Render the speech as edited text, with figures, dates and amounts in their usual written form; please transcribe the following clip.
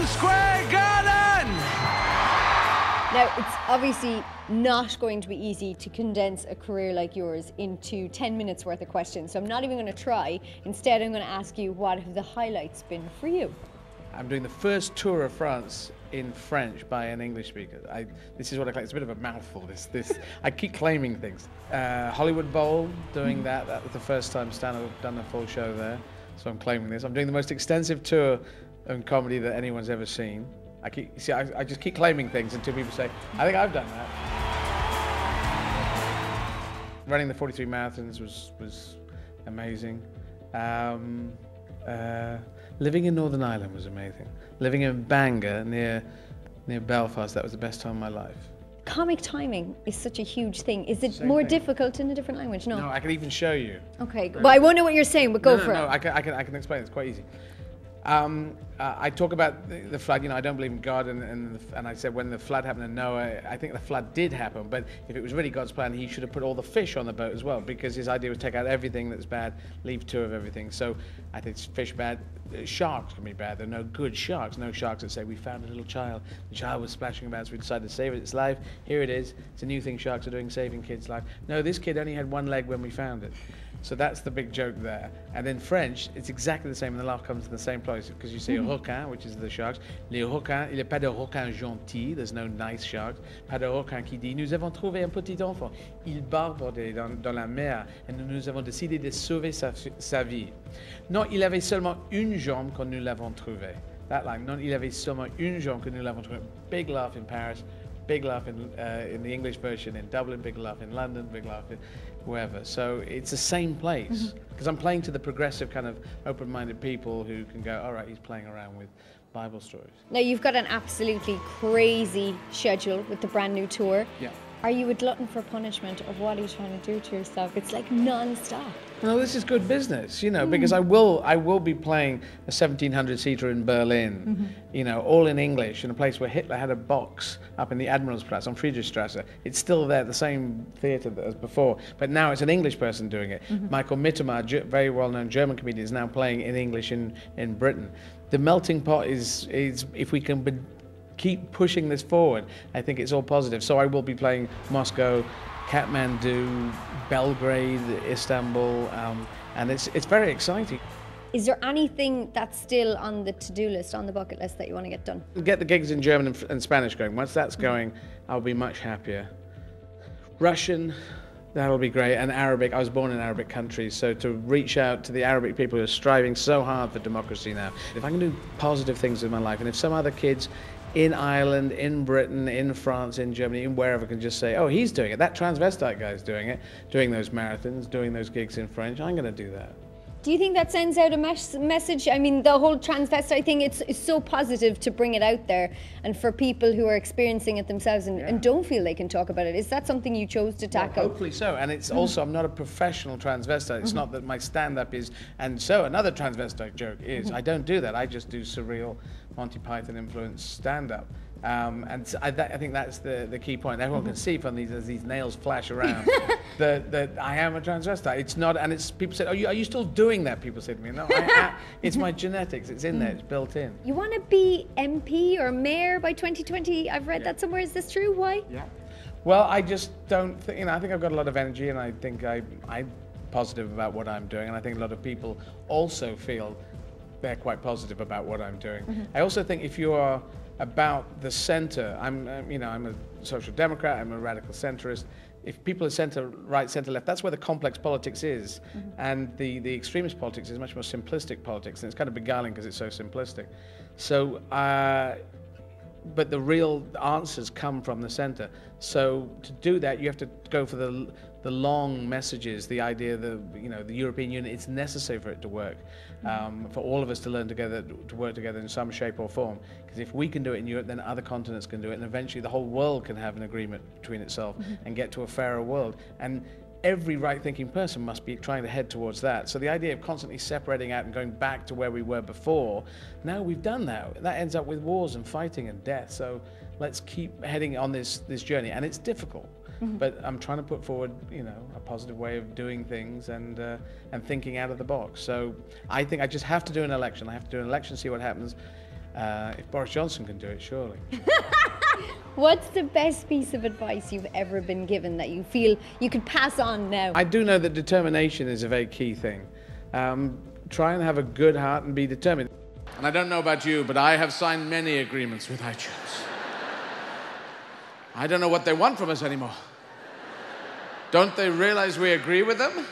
Madison Square Garden! Now, it's obviously not going to be easy to condense a career like yours into 10 minutes worth of questions, so I'm not even going to try. Instead, I'm going to ask you, what have the highlights been for you? I'm doing the first tour of France in French by an English speaker. This is what I claim. It's a bit of a mouthful. I keep claiming things. Hollywood Bowl, doing that. That was the first time I've done a full show there. So I'm claiming this. I'm doing the most extensive tour of comedy that anyone's ever seen. I just keep claiming things until people say, I think I've done that. Running the 43 marathons was amazing. Living in Northern Ireland was amazing. Living in Bangor near Belfast, that was the best time of my life. Comic timing is such a huge thing. Is it more difficult in a different language? No. No, I can even show you. Okay, well, I won't know what you're saying, but go for it. No, I can explain. It's quite easy. I talk about the flood. You know, I don't believe in God, and I said when the flood happened in Noah, I think the flood did happen. But if it was really God's plan, He should have put all the fish on the boat as well, because His idea was take out everything that's bad, leave two of everything. So I think fish bad, sharks can be bad. There are no good sharks. No sharks that say we found a little child. The child was splashing about, so we decided to save its life. Here it is. It's a new thing sharks are doing, saving kids' life. No, this kid only had one leg when we found it. So that's the big joke there. And in French, it's exactly the same, and the laugh comes in the same place, because you say requin, which is the sharks. Les requins, il n'y a pas de requin gentil, there's no nice sharks. Pas de requin qui dit, nous avons trouvé un petit enfant, il barbordait dans la mer, et nous avons décidé de sauver sa vie. Non, il avait seulement une jambe quand nous l'avons trouvé. That line, non, il avait seulement une jambe quand nous l'avons trouvé. Big laugh in Paris, big laugh in the English version in Dublin, big laugh in London, big laugh in wherever. So it's the same place, because I'm playing to the progressive kind of open-minded people who can go, all right, he's playing around with Bible stories. Now, you've got an absolutely crazy schedule with the brand new tour. Yeah. Are you a glutton for punishment, or what are you trying to do to yourself? It's like non-stop. No, this is good business, you know, because I will be playing a 1700-seater in Berlin, you know, all in English, in a place where Hitler had a box up in the Admiralsplatz on Friedrichstrasse. It's still there, the same theatre as before, but now it's an English person doing it. Michael Mittermeier, very well-known German comedian, is now playing in English in Britain. The melting pot is if we can keep pushing this forward, I think it's all positive. So I will be playing Moscow, Kathmandu, Belgrade, Istanbul, and it's very exciting. Is there anything that's still on the to-do list, on the bucket list, that you want to get done? Get the gigs in German and Spanish going. Once that's going, I'll be much happier. Russian, that'll be great, and Arabic. I was born in Arabic countries, so to reach out to the Arabic people who are striving so hard for democracy now. If I can do positive things in my life, and if some other kids in Ireland, in Britain, in France, in Germany, in wherever can just say, oh, he's doing it, that transvestite guy's doing it, doing those marathons, doing those gigs in French, I'm going to do that. Do you think that sends out a message? I mean, the whole transvestite thing, it's so positive to bring it out there, and for people who are experiencing it themselves and don't feel they can talk about it. Is that something you chose to tackle? Well, hopefully so, and it's also, I'm not a professional transvestite. It's not that my stand-up is, and so another transvestite joke is, I don't do that. I just do surreal Monty Python influenced stand-up. And I think that's the key point. Everyone can see from as these nails flash around that I am a transvestite. It's not, and it's people say, are you still doing that? People say to me, no, it's my genetics. It's in there. It's built in. You want to be MP or mayor by 2020? I've read that somewhere. Is this true? Why? Yeah. Well, I just don't think, I think I've got a lot of energy, and I think I'm positive about what I'm doing, and I think a lot of people also feel they're quite positive about what I'm doing. I also think if you are about the center, I'm a social democrat, I'm a radical centrist. If people are center right, center left, that's where the complex politics is. And the extremist politics is much more simplistic politics, and it's kind of beguiling because it's so simplistic. So, but the real answers come from the center. So to do that, you have to go for the long messages, the idea that, the European Union, it's necessary for it to work, for all of us to learn together, to work together in some shape or form. Because if we can do it in Europe, then other continents can do it, and eventually the whole world can have an agreement between itself and get to a fairer world. And every right-thinking person must be trying to head towards that. So the idea of constantly separating out and going back to where we were before, now we've done that. That ends up with wars and fighting and death. So let's keep heading on this journey, and it's difficult. But I'm trying to put forward, a positive way of doing things and thinking out of the box. So I think I just have to do an election. I have to do an election, see what happens. If Boris Johnson can do it, surely. What's the best piece of advice you've ever been given that you feel you could pass on now? I do know that determination is a very key thing. Try and have a good heart and be determined. And I don't know about you, but I have signed many agreements with iTunes. I don't know what they want from us anymore. Don't they realize we agree with them?